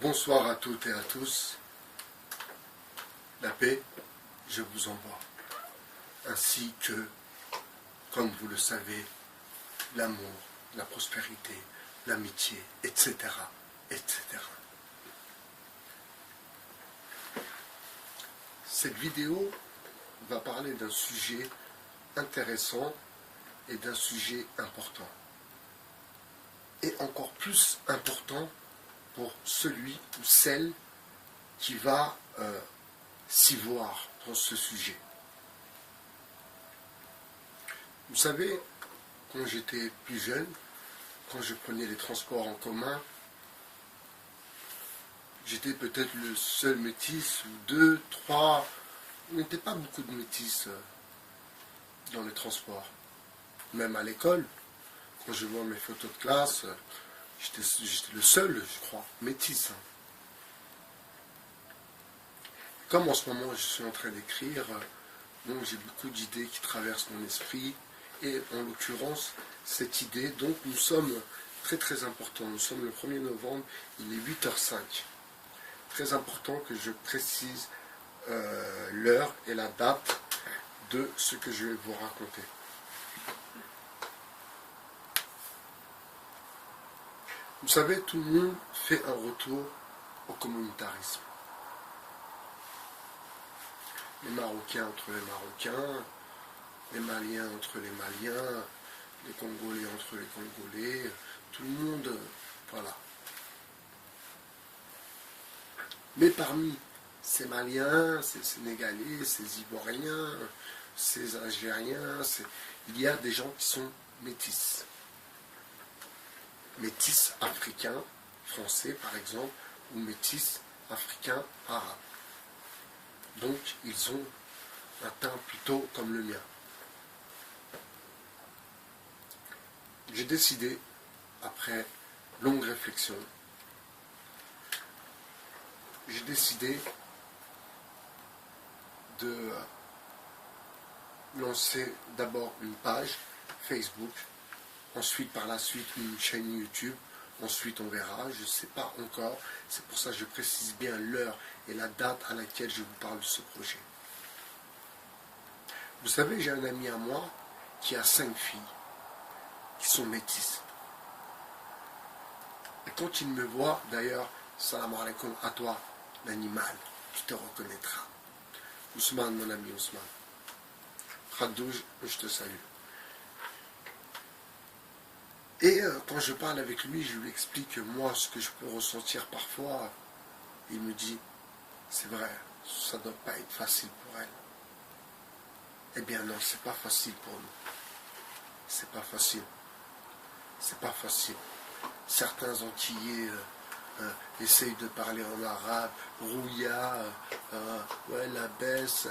Bonsoir à toutes et à tous. La paix, je vous envoie. Ainsi que, comme vous le savez, l'amour, la prospérité, l'amitié, etc., etc. Cette vidéo va parler d'un sujet intéressant et d'un sujet important. Et encore plus important pour celui ou celle qui va s'y voir dans ce sujet. Vous savez, quand j'étais plus jeune, quand je prenais les transports en commun, j'étais peut-être le seul métis, ou deux, trois, il n'y était pas beaucoup de métis dans les transports. Même à l'école, quand je vois mes photos de classe, j'étais le seul, je crois, métis. Comme en ce moment je suis en train d'écrire, donc j'ai beaucoup d'idées qui traversent mon esprit, et en l'occurrence, cette idée, donc nous sommes très très importants, nous sommes le 1er novembre, il est 8h05. Très important que je précise l'heure et la date de ce que je vais vous raconter. Vous savez, tout le monde fait un retour au communautarisme. Les Marocains entre les Marocains, les Maliens entre les Maliens, les Congolais entre les Congolais, tout le monde, voilà. Mais parmi ces Maliens, ces Sénégalais, ces Ivoiriens, ces Algériens, il y a des gens qui sont métis. Métis africains, français par exemple, ou métis africains arabes. Donc ils ont un teint plutôt comme le mien. J'ai décidé, après longue réflexion, j'ai décidé de lancer d'abord une page Facebook, ensuite par la suite une chaîne YouTube, ensuite on verra, je ne sais pas encore, c'est pour ça que je précise bien l'heure et la date à laquelle je vous parle de ce projet. Vous savez, j'ai un ami à moi qui a 5 filles, qui sont métisses. Et quand il me voit, d'ailleurs, salam alaikum à toi, l'animal, qui te reconnaîtra. Ousmane, mon ami Ousmane. Khadouj, je te salue. Et quand je parle avec lui, je lui explique moi ce que je peux ressentir parfois. Il me dit, c'est vrai, ça ne doit pas être facile pour elle. Eh bien non, c'est pas facile pour nous. C'est pas facile. C'est pas facile. Certains Antillais essayent de parler en arabe, rouilla, ouais, la baisse,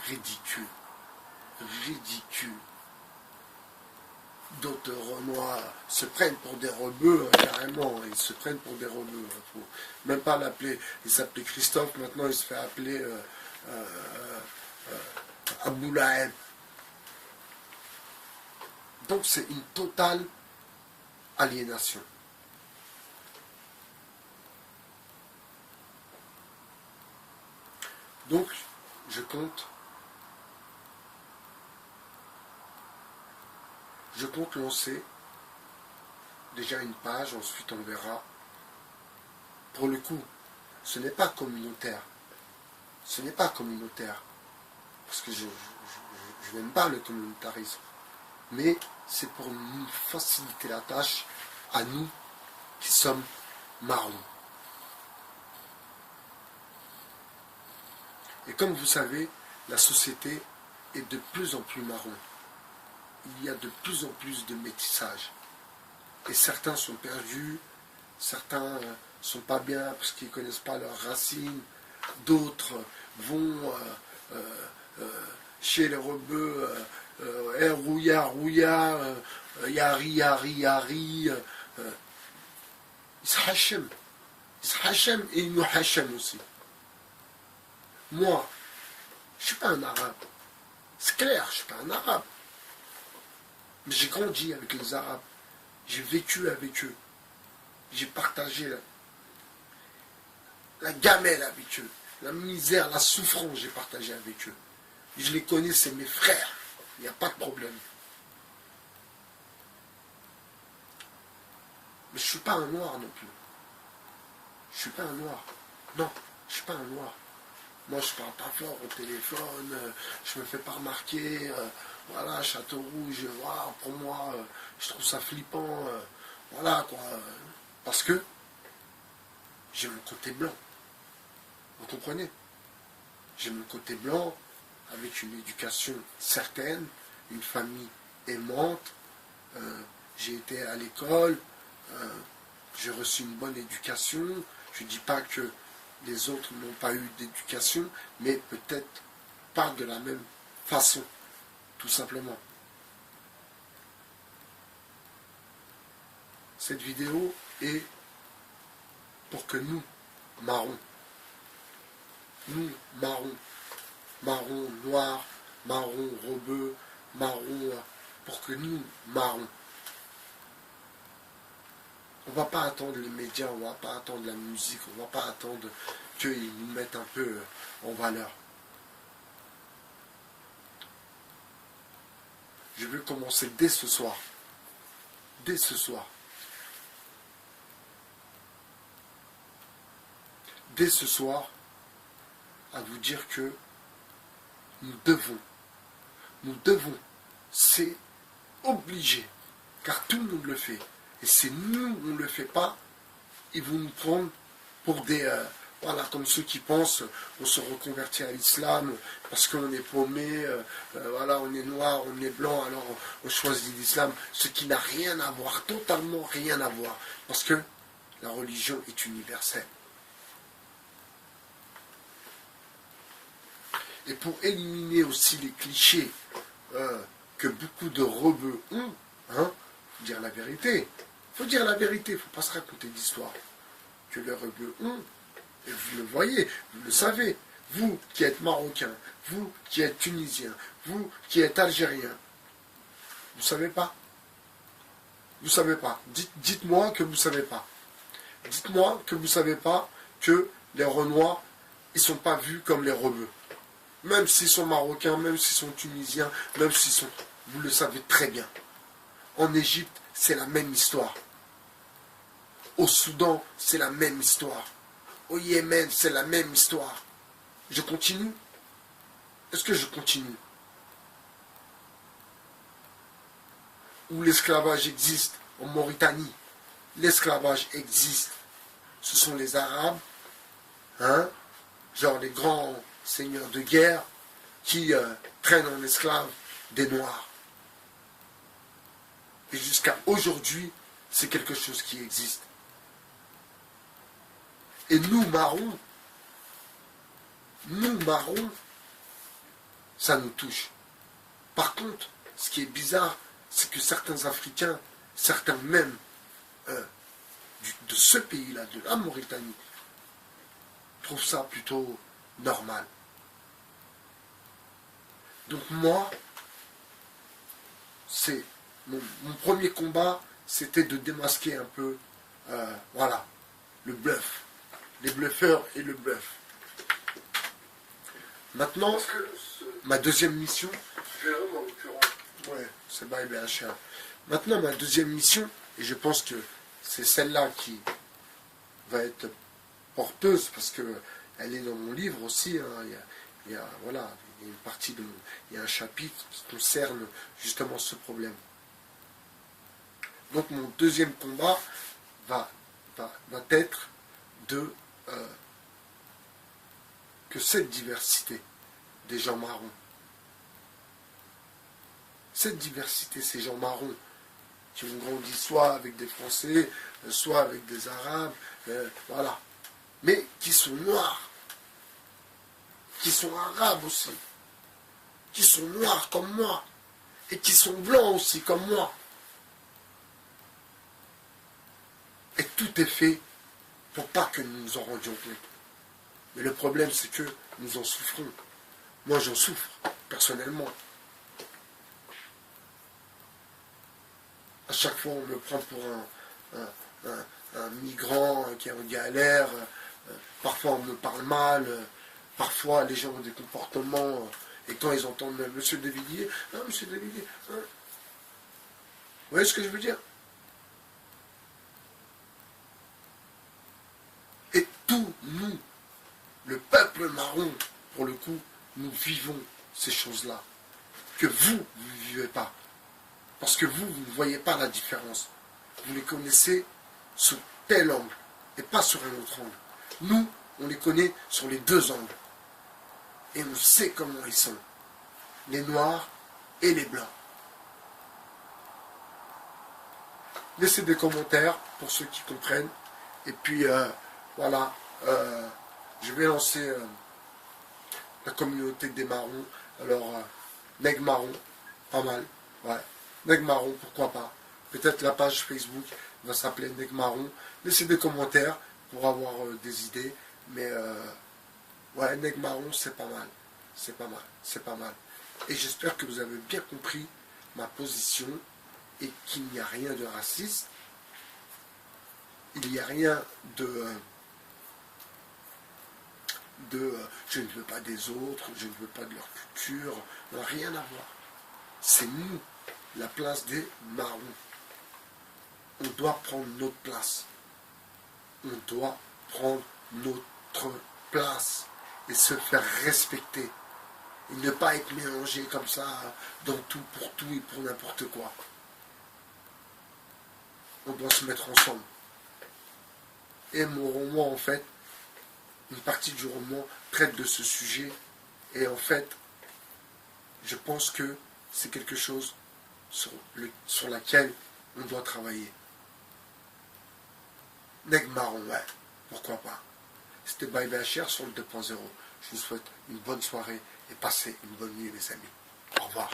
ridicule. Ridicule. D'autres Renois se prennent pour des rebeux, carrément, ils se prennent pour des rebeux. Faut même pas l'appeler, il s'appelait Christophe, maintenant il se fait appeler Aboulaïd. Donc c'est une totale aliénation. Donc je compte lancer déjà une page, ensuite on verra. Pour le coup, ce n'est pas communautaire. Ce n'est pas communautaire. Parce que je n'aime pas le communautarisme. Mais c'est pour nous faciliter la tâche à nous qui sommes marrons. Et comme vous savez, la société est de plus en plus marron. Il y a de plus en plus de métissage. Et certains sont perdus, certains sont pas bien parce qu'ils ne connaissent pas leurs racines, d'autres vont chez les rebeux, rouilla, rouilla, yari, yari, yari, ils se hachem et ils nous hachem aussi. Moi, je ne suis pas un arabe, c'est clair, je ne suis pas un arabe. Mais j'ai grandi avec les Arabes, j'ai vécu avec eux, j'ai partagé la gamelle avec eux. La misère, la souffrance, j'ai partagé avec eux. Je les connais, c'est mes frères. Il n'y a pas de problème. Mais je ne suis pas un noir non plus. Je ne suis pas un noir. Non, je ne suis pas un noir. Moi, je parle pas fort au téléphone, je me fais pas remarquer, voilà, Château Rouge, voilà, pour moi, je trouve ça flippant, voilà, quoi. Parce que j'ai mon côté blanc. Vous comprenez? J'ai mon côté blanc, avec une éducation certaine, une famille aimante, j'ai été à l'école, j'ai reçu une bonne éducation. Je ne dis pas que les autres n'ont pas eu d'éducation, mais peut-être pas de la même façon, tout simplement. Cette vidéo est pour que nous, marrons, noirs, marrons, rebeux, marrons, pour que nous, marrons, on ne va pas attendre les médias, on ne va pas attendre la musique, on ne va pas attendre qu'ils nous mettent un peu en valeur. Je veux commencer dès ce soir. Dès ce soir. Dès ce soir, à vous dire que nous devons, c'est obligé, car tout le monde le fait. Et si nous, on ne le fait pas, ils vont nous prendre pour des... voilà, comme ceux qui pensent, on se reconvertit à l'islam parce qu'on est paumé, voilà, on est noir, on est blanc, alors on choisit l'islam, ce qui n'a rien à voir, totalement rien à voir, parce que la religion est universelle. Et pour éliminer aussi les clichés que beaucoup de rebeux ont, hein, faut dire la vérité. Il faut dire la vérité, il ne faut pas se raconter d'histoire. Que les rebeux ont, et vous le voyez, vous le savez, vous qui êtes marocain, vous qui êtes tunisien, vous qui êtes algérien, vous ne savez pas. Vous ne savez pas. Dites-moi que vous ne savez pas. Dites-moi que vous ne savez pas que les Renois, ils ne sont pas vus comme les rebeux. Même s'ils sont marocains, même s'ils sont tunisiens, même s'ils sont... Vous le savez très bien. En Égypte, c'est la même histoire. Au Soudan, c'est la même histoire. Au Yémen, c'est la même histoire. Je continue? Est-ce que je continue? Où l'esclavage existe, en Mauritanie, l'esclavage existe. Ce sont les Arabes, hein, genre les grands seigneurs de guerre, qui prennent en esclave des Noirs. Et jusqu'à aujourd'hui, c'est quelque chose qui existe. Et nous, marrons, ça nous touche. Par contre, ce qui est bizarre, c'est que certains Africains, certains même de ce pays-là, de la Mauritanie, trouvent ça plutôt normal. Donc moi, c'est mon premier combat, c'était de démasquer un peu, voilà, le bluff. Les bluffeurs et le bluff. Maintenant, ma deuxième mission... Ouais, c'est Baye BHR. Maintenant, ma deuxième mission, et je pense que c'est celle-là qui va être porteuse, parce qu'elle est dans mon livre aussi, hein, voilà, il y a une partie de il y a un chapitre qui concerne justement ce problème. Donc mon deuxième combat va être de que cette diversité des gens marrons, cette diversité, ces gens marrons, qui ont grandi soit avec des Français, soit avec des Arabes, voilà, mais qui sont noirs, qui sont arabes aussi, qui sont noirs comme moi, et qui sont blancs aussi comme moi. Et tout est fait pour pas que nous nous en rendions compte. Mais le problème, c'est que nous en souffrons. Moi, j'en souffre, personnellement. À chaque fois, on me prend pour un migrant qui est en galère. parfois on me parle mal, parfois les gens ont des comportements, et quand ils entendent Monsieur De Villiers, ah, Monsieur De Villiers, hein. Vous voyez ce que je veux dire? Et tous, nous, le peuple marron, pour le coup, nous vivons ces choses-là, que vous ne vivez pas. Parce que vous ne voyez pas la différence. Vous les connaissez sous tel angle, et pas sur un autre angle. Nous, on les connaît sur les deux angles. Et on sait comment ils sont. Les noirs et les blancs. Laissez des commentaires pour ceux qui comprennent. Et puis, voilà, je vais lancer la communauté des marrons. Alors, Nègre Marron, pas mal. Ouais, Nègre Marron, pourquoi pas. Peut-être la page Facebook va s'appeler Nègre Marron. Laissez des commentaires pour avoir des idées. Mais, ouais, Nègre Marron, c'est pas mal. C'est pas mal, c'est pas mal. Et j'espère que vous avez bien compris ma position et qu'il n'y a rien de raciste. Il n'y a rien de je ne veux pas des autres, je ne veux pas de leur culture, on n'a rien à voir. C'est nous, la place des marrons. On doit prendre notre place. On doit prendre notre place et se faire respecter. Et ne pas être mélangé comme ça dans tout et pour n'importe quoi. On doit se mettre ensemble. Et mon roman, en fait, une partie du roman traite de ce sujet. Et en fait, je pense que c'est quelque chose sur laquelle on doit travailler. Nègre Marron, ouais, pourquoi pas. C'était Bye BHR sur le 2.0. Je vous souhaite une bonne soirée et passez une bonne nuit, les amis. Au revoir.